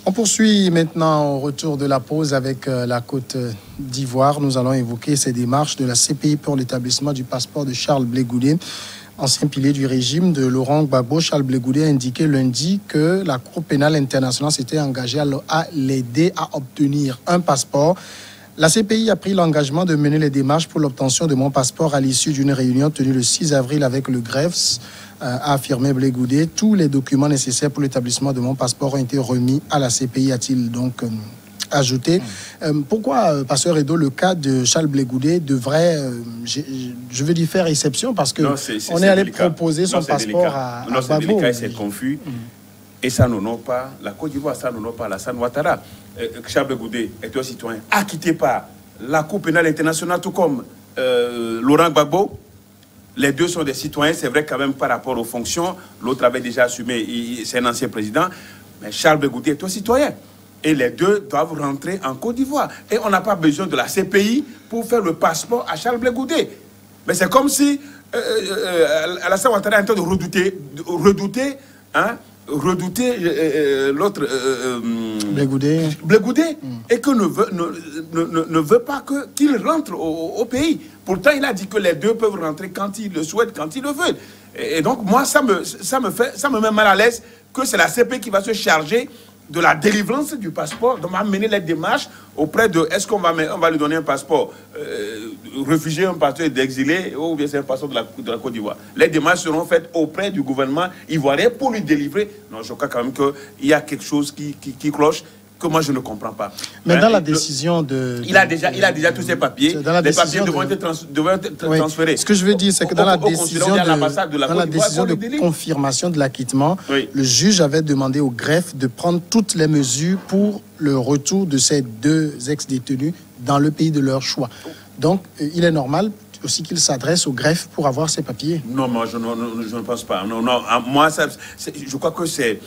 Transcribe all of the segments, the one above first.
On poursuit maintenant au retour de la pause avec la Côte d'Ivoire. Nous allons évoquer ces démarches de la CPI pour l'établissement du passeport de Charles Blé Goudé. Ancien pilier du régime de Laurent Gbagbo, Charles Blé Goudé a indiqué lundi que la Cour pénale internationale s'était engagée à l'aider à obtenir un passeport. La CPI a pris l'engagement de mener les démarches pour l'obtention de mon passeport à l'issue d'une réunion tenue le 6 avril avec le GREFS, a affirmé Blé Goudé. Tous les documents nécessaires pour l'établissement de mon passeport ont été remis à la CPI, a-t-il donc ajouté. Pourquoi, Pasteur Edo, le cas de Charles Blé Goudé devrait, je veux dire, faire exception parce que on est allé proposer son passeport à Gbagbo. C'est délicat, c'est confus. Et ça n'honore pas la Côte d'Ivoire, ça n'honore pas Alassane Ouattara. Charles Blé Goudé est un citoyen acquitté par la Cour pénale internationale, tout comme Laurent Gbagbo. Les deux sont des citoyens, c'est vrai quand même par rapport aux fonctions. L'autre avait déjà assumé, c'est un ancien président. Mais Charles Blé Goudé est un citoyen. Et les deux doivent rentrer en Côte d'Ivoire. Et on n'a pas besoin de la CPI pour faire le passeport à Charles Blé Goudé. Mais c'est comme si Alassane Ouattara est en train de redouter l'autre Blé Goudé et que ne veut pas qu'il rentre au pays. Pourtant, il a dit que les deux peuvent rentrer quand ils le souhaitent, quand ils le veulent. Et donc, moi, ça me met mal à l'aise que c'est la CPI qui va se charger de la délivrance du passeport, donc on va mener les démarches auprès de, est-ce qu'on va lui donner un passeport réfugié, un passeport d'exilé, ou bien c'est un passeport de la Côte d'Ivoire. Les démarches seront faites auprès du gouvernement ivoirien pour lui délivrer. Non, je crois quand même qu'il y a quelque chose qui cloche, que moi je ne comprends pas. Mais dans la décision il a déjà tous ses papiers. Les papiers devront être transférés. Ce que je veux dire, c'est que dans la décision de confirmation de l'acquittement, le juge avait demandé au greffe de prendre toutes les mesures pour le retour de ces deux ex-détenus dans le pays de leur choix. Donc, il est normal aussi qu'il s'adresse au greffe pour avoir ses papiers. Non, moi, je ne pense pas. Non, moi, je crois que c'est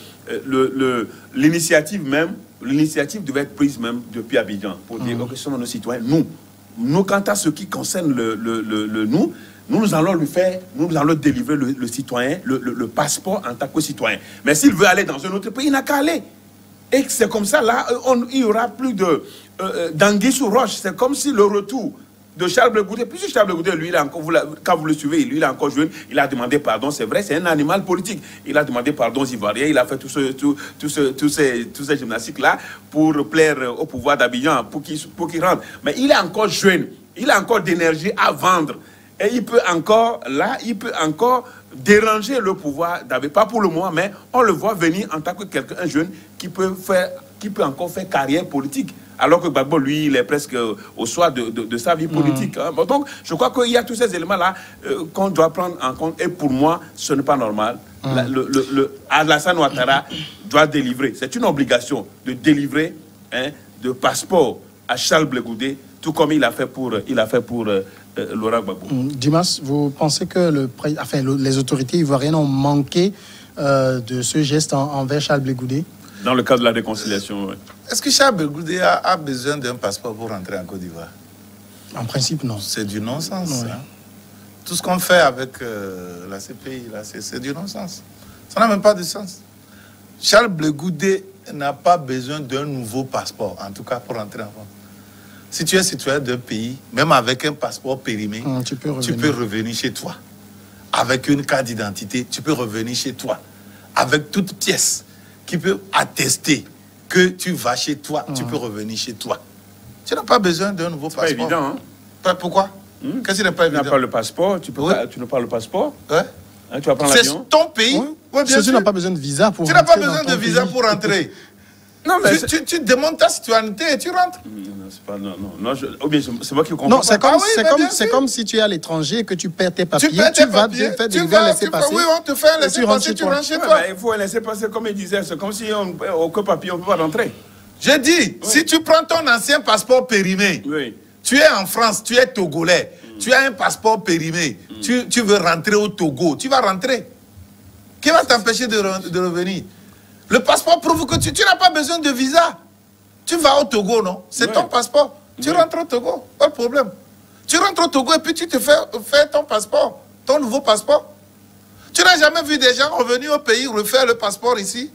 l'initiative même. L'initiative devait être prise même depuis Abidjan pour dire que ce sont nos citoyens. Nous, quant à ce qui concerne nous allons délivrer le citoyen, le passeport en tant que citoyen. Mais s'il veut aller dans un autre pays, il n'a qu'à aller. Et c'est comme ça, là, il n'y aura plus d'anguille sous roche. C'est comme si le retour de Charles Blé Goudé, puisque Charles Blé Goudé, lui, quand vous le suivez, lui, il est encore jeune, il a demandé pardon, c'est vrai, c'est un animal politique. Il a demandé pardon aux Ivoiriens, il a fait tous ces gymnastiques-là pour plaire au pouvoir d'Abidjan, pour qu'il rentre. Mais il est encore jeune, il a encore d'énergie à vendre. Et il peut encore déranger le pouvoir d'Abidjan, pas pour le moment, mais on le voit venir en tant que quelqu'un jeune qui peut encore faire carrière politique. Alors que Gbagbo, lui, il est presque au soir de sa vie politique. Bon, donc, je crois qu'il y a tous ces éléments-là qu'on doit prendre en compte. Et pour moi, ce n'est pas normal. Alassane Ouattara doit délivrer. C'est une obligation de délivrer de passeport à Charles Blé Goudé, tout comme il a fait pour Laurent Gbagbo. Dimas, vous pensez que les autorités ivoiriennes ont manqué de ce geste envers Charles Blé Goudé? Dans le cadre de la réconciliation, oui. Est-ce que Charles Blé Goudé a besoin d'un passeport pour rentrer en Côte d'Ivoire? En principe, non. C'est du non-sens. Oui. Hein? Tout ce qu'on fait avec la CPI, c'est du non-sens. Ça n'a même pas de sens. Charles Blé Goudé n'a pas besoin d'un nouveau passeport, en tout cas pour rentrer en France. Si tu es citoyen d'un pays, même avec un passeport périmé, tu peux revenir chez toi. Avec une carte d'identité, tu peux revenir chez toi. Avec toute pièce qui peut attester que tu vas chez toi, tu peux revenir chez toi. Tu n'as pas besoin d'un nouveau passeport. C'est pas évident, hein? Pourquoi? Qu'est-ce qui n'est pas évident? Tu n'as pas le passeport, tu n'as pas le passeport. Ouais. Hein, tu vas prendre l'avion. C'est ton pays. Ouais, bien sûr. Tu n'as pas besoin de visa pour rentrer. Tu n'as pas besoin de visa pour rentrer. Non, mais tu demandes ta citoyenneté et tu rentres. C'est moi qui comprends. Non, c'est comme si tu es à l'étranger et que tu perds tes papiers. Tu vas faire des laissez-passer. Oui, on te fait un laissez-passer, tu rentres chez toi. Il faut un laissez-passer, comme il disait. C'est comme si aucun papier, on ne peut pas rentrer. J'ai dit, si tu prends ton ancien passeport périmé, tu es en France, tu es togolais, tu as un passeport périmé, tu veux rentrer au Togo, tu vas rentrer. Qui va t'empêcher de revenir? Le passeport prouve que tu n'as pas besoin de visa. Tu vas au Togo, non? C'est ton passeport. Tu rentres au Togo, pas de problème. Tu rentres au Togo et puis tu te fais ton passeport, ton nouveau passeport. Tu n'as jamais vu des gens revenir au pays refaire le passeport ici?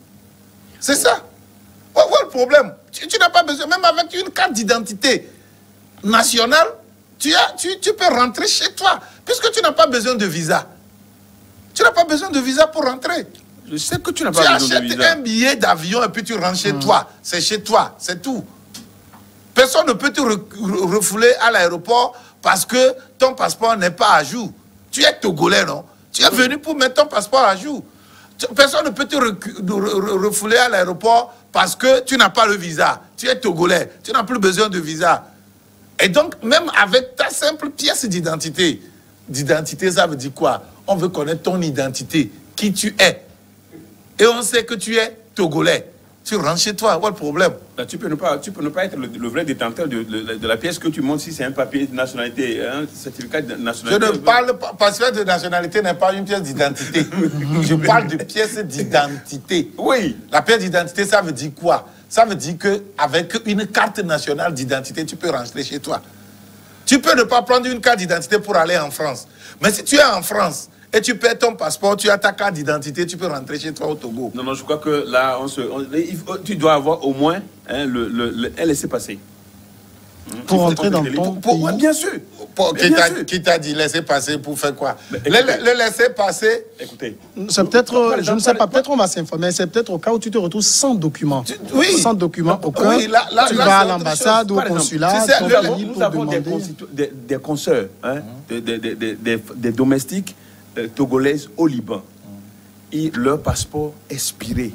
C'est ça. Voilà le le problème? Tu n'as pas besoin, même avec une carte d'identité nationale, tu peux rentrer chez toi, puisque tu n'as pas besoin de visa. Tu n'as pas besoin de visa pour rentrer. Je sais que tu n'as pas besoin de visa. Tu achètes un billet d'avion et puis tu rentres chez toi. C'est chez toi, c'est tout. Personne ne peut te refouler à l'aéroport parce que ton passeport n'est pas à jour. Tu es Togolais, non? Tu es venu pour mettre ton passeport à jour. Personne ne peut te refouler à l'aéroport parce que tu n'as pas le visa. Tu es Togolais, tu n'as plus besoin de visa. Et donc, même avec ta simple pièce d'identité, ça veut dire quoi? On veut connaître ton identité, qui tu es. Et on sait que tu es Togolais. Tu rentres chez toi, what le problème? Là, tu peux ne pas être le vrai détenteur de la pièce que tu montres si c'est un papier de nationalité, un certificat de nationalité. Je ne parle pas, parce que de nationalité n'est pas une pièce d'identité. Je parle de pièce d'identité. Oui. La pièce d'identité, ça veut dire quoi? Ça veut dire qu'avec une carte nationale d'identité, tu peux rentrer chez toi. Tu peux ne pas prendre une carte d'identité pour aller en France. Mais si tu es en France et tu perds ton passeport, tu as ta carte d'identité, tu peux rentrer chez toi au Togo. Non, je crois que là, tu dois avoir au moins un laissez-passer. Pour rentrer dans ton pays. Ouais, bien sûr. Qui t'a dit laisser passer pour faire quoi? Le laisser passer. Écoutez. C'est peut-être, je ne sais pas, peut-être on va s'informer, c'est peut-être au cas où tu te retrouves sans document. Oui. Sans document aucun. Oui, là, tu vas à l'ambassade ou au consulat. Tu sais, nous avons des consoeurs, hein, des domestiques togolaises au Liban. Et leur passeport expiré.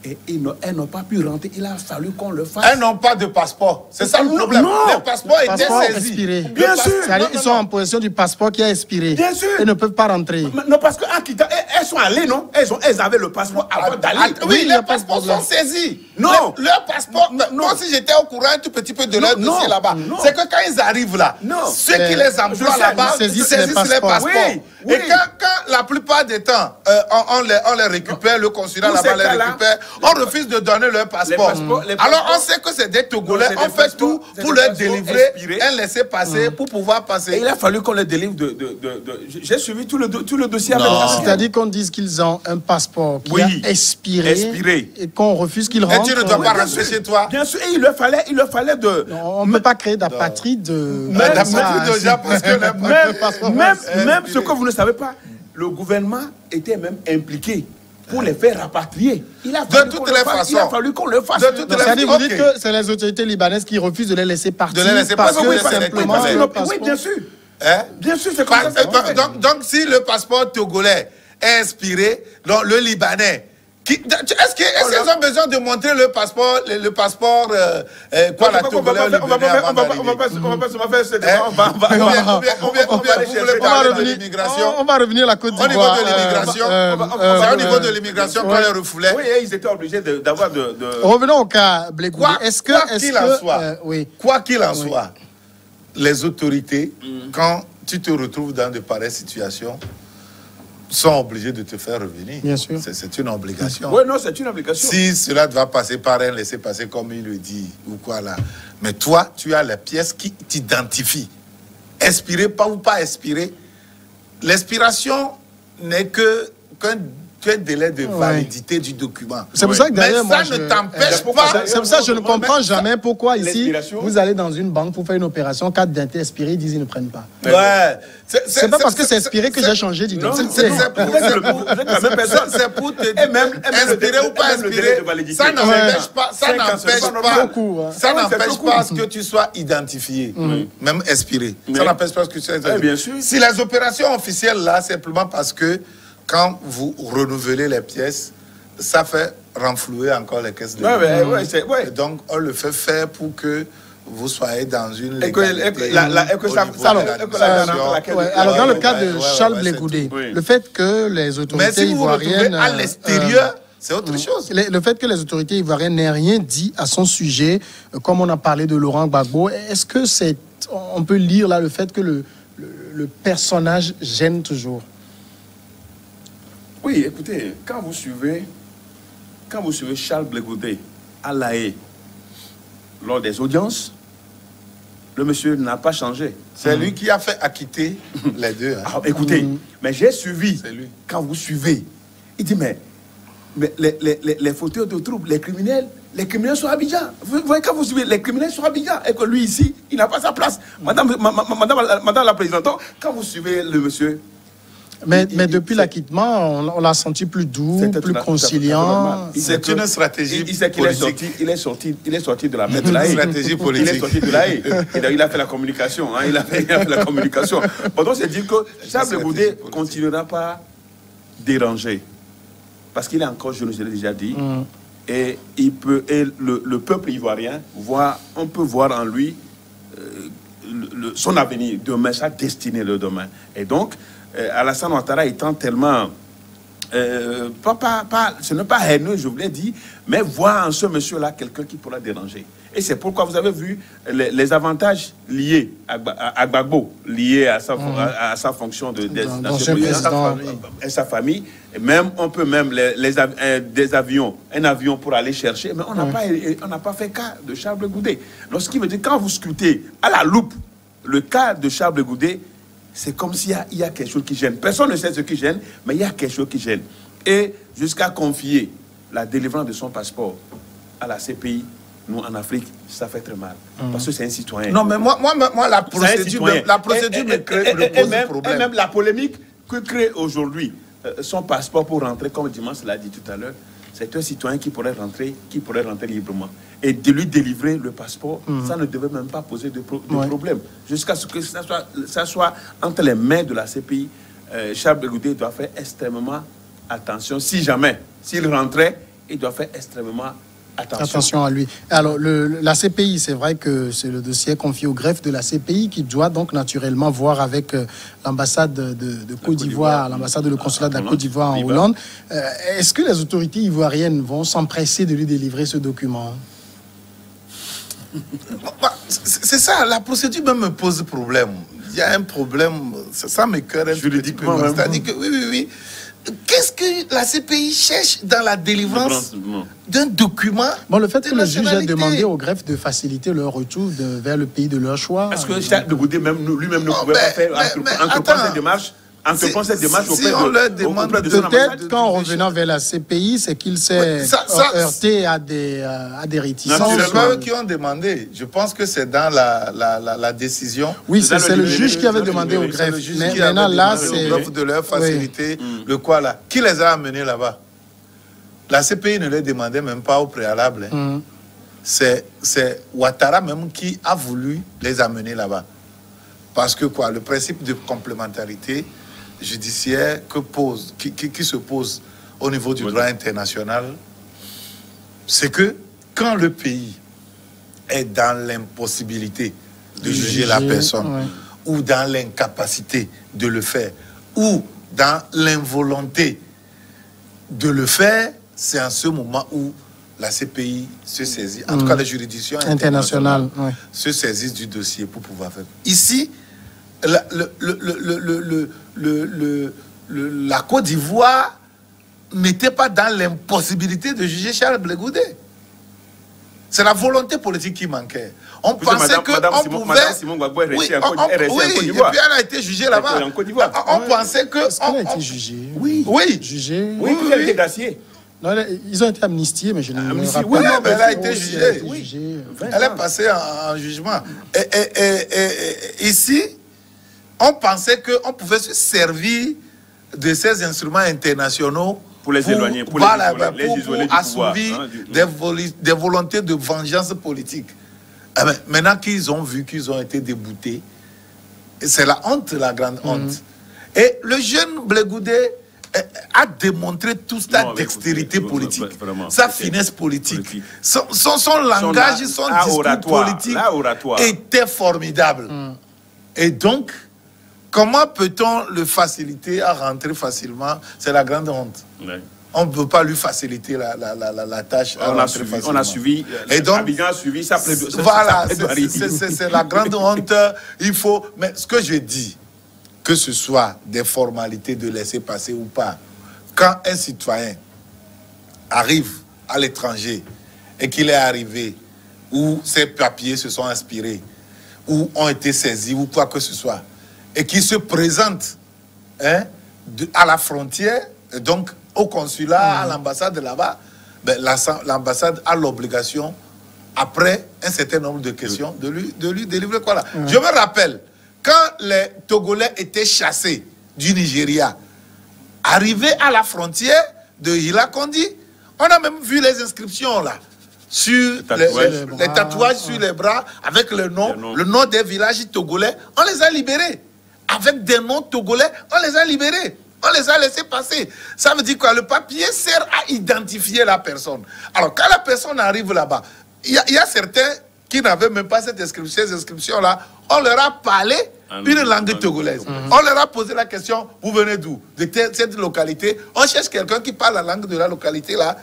Et elles n'ont pas pu rentrer. Il a fallu qu'on le fasse. Elles n'ont pas de passeport. C'est ça le problème. Les passeports étaient saisis. Expiré. Bien sûr. Ils sont en possession du passeport qui a expiré. Bien sûr. Ils ne peuvent pas rentrer. Non, parce qu'en quittant, elles sont allées, non? Elles avaient le passeport avant d'aller. Oui, les passeports sont saisis. Non. Leur passeport, moi si j'étais au courant un tout petit peu de leur dossier là-bas, c'est que quand ils arrivent là, ceux qui les emploient là-bas saisissent les passeports. Oui. Et quand la plupart des temps, on les récupère, le consulat là-bas les récupère, on refuse de donner leur passeport. Alors on sait que c'est des Togolais, on fait tout pour leur délivrer un laisser-passer pour pouvoir passer. Et il a fallu qu'on les délivre J'ai suivi tout le dossier avec C'est-à-dire qu'on dise qu'ils ont un passeport qui a expiré et qu'on refuse qu'ils rentrent. Et tu ne dois pas rentrer chez toi. Bien sûr, et il leur fallait de... On ne peut pas créer d'apatride. D'apatride déjà parce que même ce que vous ne savez pas, le gouvernement était même impliqué pour les faire rapatrier. Il a fallu qu'on le fasse. C'est-à-dire, vous dites que c'est les autorités libanaises qui refusent de les laisser partir. De les laisser parce partir, que simplement... Oui, bien sûr. Bien sûr, c'est comme ça. Donc, si le passeport togolais est expiré, donc le Libanais... Est-ce qu'ils ont besoin de montrer le passeport, quoi, la Togolais au Libanais on va pas se faire ce débat. On va revenir à la Côte d'Ivoire. Au niveau de l'immigration, c'est au niveau de l'immigration qu'on les refoulait. Oui, ils étaient obligés d'avoir de... Revenons au cas Blé Goudé. Quoi qu'il en soit, les autorités, quand tu te retrouves dans de pareilles situations, sont obligés de te faire revenir. Bien sûr. C'est une obligation. Oui, non, c'est une obligation. Si cela doit passer par un laisser-passer, comme il le dit, ou quoi là. Mais toi, tu as les pièces qui t'identifient. Expiré, pas ou pas expiré. L'expiration n'est qu'un délai de validité du document. C'est pour ça que d'ailleurs, mais ça ne t'empêche pas. C'est pour ça que je ne comprends jamais pourquoi ici, vous allez dans une banque pour faire une opération, carte d'identité expirée, ils disent qu'ils ne prennent pas. Ouais. C'est pas parce que c'est expiré que j'ai changé d'identité. C'est pour te dire, inspiré ou pas inspiré, ça n'empêche pas, ça n'empêche pas ce que tu sois identifié, même expiré. Ça n'empêche pas ce que tu sois identifié. Si les opérations officielles là, simplement parce que quand vous renouvelez les pièces, ça fait renflouer encore les caisses de l'État. Donc, on le fait faire pour que vous soyez dans une légalité. Alors, dans le cas de Charles Blé Goudé, le fait que les autorités ivoiriennes... à l'extérieur, c'est autre chose. Le fait que les autorités ivoiriennes n'aient rien dit à son sujet, comme on a parlé de Laurent Gbagbo, est-ce que on peut lire là le fait que le personnage gêne toujours? Oui, écoutez, quand vous suivez Charles Blé Goudé à La Haye, lors des audiences, le monsieur n'a pas changé. C'est lui qui a fait acquitter les deux. Écoutez, mais j'ai suivi, quand vous suivez, il dit, mais Mais les fauteurs de troubles, les criminels sont à Abidjan. Vous voyez, quand vous suivez, les criminels sont à Abidjan. Et que lui, ici, il n'a pas sa place. Madame la présidente, quand vous suivez le monsieur... Mais depuis l'acquittement, on l'a senti plus doux, plus conciliant. C'est une stratégie politique. Il est sorti de la main de la haie. Stratégie politique. Il est sorti de la haie. Il a fait la communication. Hein, il a fait la communication. Pourtant, c'est dire que Charles Blé Goudé ne continuera pas déranger. Parce qu'il est encore jeune, je l'ai déjà dit. Et le peuple ivoirien, on peut voir en lui son avenir demain, sa destinée de demain. Et donc, Alassane Ouattara étant tellement, ce n'est pas haineux, je vous l'ai dit, mais voir en ce monsieur-là quelqu'un qui pourra déranger. Et c'est pourquoi vous avez vu les avantages liés à Gbagbo, liés à sa fonction et sa famille. Même, on peut même des avions, un avion pour aller chercher, mais on n'a pas fait cas de Charles Blé Goudé. Donc, ce qui veut dire, quand vous scrutez à la loupe le cas de Charles Blé Goudé, c'est comme s'il y a quelque chose qui gêne. Personne ne sait ce qui gêne, mais il y a quelque chose qui gêne. Et jusqu'à confier la délivrance de son passeport à la CPI, nous, en Afrique, ça fait très mal. Parce que c'est un citoyen. Non, mais moi la procédure me pose problème. Et même la polémique que crée aujourd'hui son passeport pour rentrer, comme Dimanche l'a dit tout à l'heure, c'est un citoyen qui pourrait rentrer librement. Et de lui délivrer le passeport, ça ne devait même pas poser de problème. Jusqu'à ce que ça soit entre les mains de la CPI, Charles Blé Goudé doit faire extrêmement attention. Si jamais, s'il rentrait, il doit faire extrêmement attention à lui. Alors, la CPI, c'est vrai que c'est le dossier confié au greffe de la CPI qui doit donc naturellement voir avec l'ambassade de Côte d'Ivoire, l'ambassade de le consulat de la Côte d'Ivoire en Hollande. Est-ce que les autorités ivoiriennes vont s'empresser de lui délivrer ce document? C'est ça, la procédure même me pose problème. Il y a un problème, ça m'écoeure juridiquement. C'est-à-dire que, oui. Qu'est-ce que la CPI cherche dans la délivrance d'un document? Le fait que le juge ait demandé au greffe de faciliter leur retour vers le pays de leur choix. Est-ce que Charles Blé Goudé lui-même ne pouvait pas faire entreprendre cette démarche? Si on leur demande peut-être qu'en revenant vers la CPI, c'est qu'il s'est heurté à des réticences. C'est pas eux qui ont demandé. Je pense que c'est dans la décision. Oui, c'est le juge qui avait demandé au greffe. Mais maintenant, là, c'est... de leur faciliter le quoi là. Qui les a amenés là-bas? La CPI ne les demandait même pas au préalable. C'est Ouattara même qui a voulu les amener là-bas. Parce que quoi, le principe de complémentarité judiciaire qui se pose au niveau du droit international, c'est que quand le pays est dans l'impossibilité de juger la personne, ou dans l'incapacité de le faire, ou dans l'involonté de le faire, c'est en ce moment où la CPI se saisit, en tout cas les juridictions internationales se saisissent du dossier pour pouvoir faire. Ici, la Côte d'Ivoire n'était pas dans l'impossibilité de juger Charles Blé Goudé. C'est la volonté politique qui manquait. On pensait que Madame Simone Gbagbo est restée en Côte d'Ivoire. Et puis elle a été jugée là-bas. On pensait que... Elle a été jugée. Oui. Jugée. Oui, elle a été graciée. Non, ils ont été amnistiés, mais je ne me rappelle pas. Oui, mais elle a été jugée. Elle est passée en jugement. Et ici, on pensait qu'on pouvait se servir de ces instruments internationaux pour les éloigner, pour assouvir des volontés de vengeance politique. Maintenant qu'ils ont vu qu'ils ont été déboutés, c'est la honte, la grande honte. Et le jeune Blé Goudé a démontré toute sa dextérité politique, sa finesse politique. Son langage, son discours politique était formidable. Et donc, comment peut-on le faciliter à rentrer facilement? C'est la grande honte. On ne peut pas lui faciliter la tâche. On a suivi. Et donc, Abidjan a suivi ça. Voilà, c'est la grande honte. Il faut. Mais ce que je dis, que ce soit des formalités de laisser passer ou pas, quand un citoyen arrive à l'étranger et qu'il est arrivé où ses papiers se sont inspirés, ou ont été saisis, ou quoi que ce soit, et qu'il se présente à la frontière, Et donc, au consulat, à l'ambassade là-bas, ben, l'ambassade a l'obligation, après un certain nombre de questions, de lui délivrer quoi là. Je me rappelle, quand les Togolais étaient chassés du Nigeria, arrivés à la frontière de Hila-Kondi, on a même vu les inscriptions là, sur les tatouages sur les bras, avec le nom des villages togolais. On les a libérés. Avec des noms togolais, on les a libérés. On les a laissés passer. Ça veut dire quoi? Le papier sert à identifier la personne. Alors, quand la personne arrive là-bas, il y a certains qui n'avaient même pas ces inscriptions-là. On leur a parlé une langue togolaise. On leur a posé la question, vous venez d'où? De cette localité. On cherche quelqu'un qui parle la langue de la localité-là.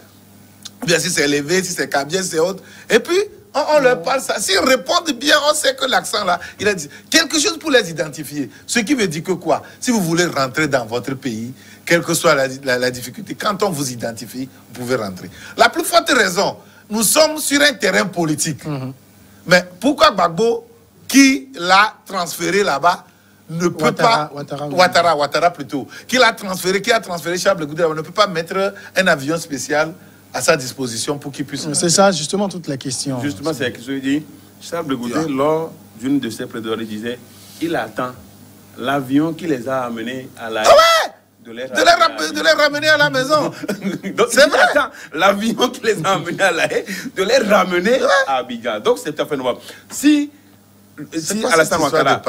Bien, si c'est élevé, si c'est cabien, c'est autre. Et puis, on leur parle ça. S'ils répondent bien, on sait que l'accent là, il a dit quelque chose pour les identifier. Ce qui veut dire que quoi? Si vous voulez rentrer dans votre pays, quelle que soit la difficulté, quand on vous identifie, vous pouvez rentrer. La plus forte raison, nous sommes sur un terrain politique. Mais pourquoi Gbagbo, qui l'a transféré là-bas, ne peut pas... Ouattara plutôt. Qui a transféré Charles Blé Goudé, ne peut pas mettre un avion spécial à sa disposition pour qu'il puisse... C'est ça, justement, toute la question. Justement, c'est la question. Il dit, Charles Blé Goudé, lors d'une de ses plaidoiries, disait, il attend l'avion qui les a amenés à la... de les ramener à la maison. C'est vrai. L'avion qui les a amenés à la haie, de les ramener à Abidjan. Donc, c'est tout à fait normal. Si Alassane Ouattara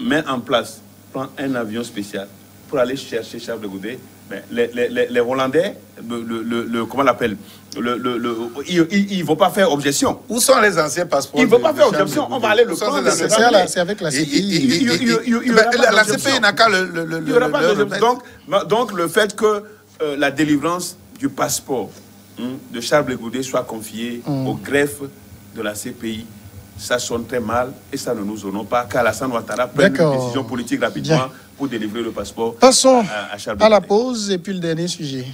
met en place, prend un avion spécial pour aller chercher Charles Blé Goudé, ben, les Hollandais, comment on l'appelle, ils ne vont pas faire objection. Où sont les anciens passeports? Ils ne vont pas faire objection. On va aller le prendre. C'est avec la CPI. La CPI n'a qu'à le... Donc, le fait que la délivrance du passeport de Charles Blé Goudé soit confiée au greffe de la CPI, ça sonne très mal et ça ne nous honore pas qu'Alassane Ouattara prenne une décision politique rapidement pour délivrer le passeport. Passons à Charles Blé à la Goudé. pause et puis le dernier sujet.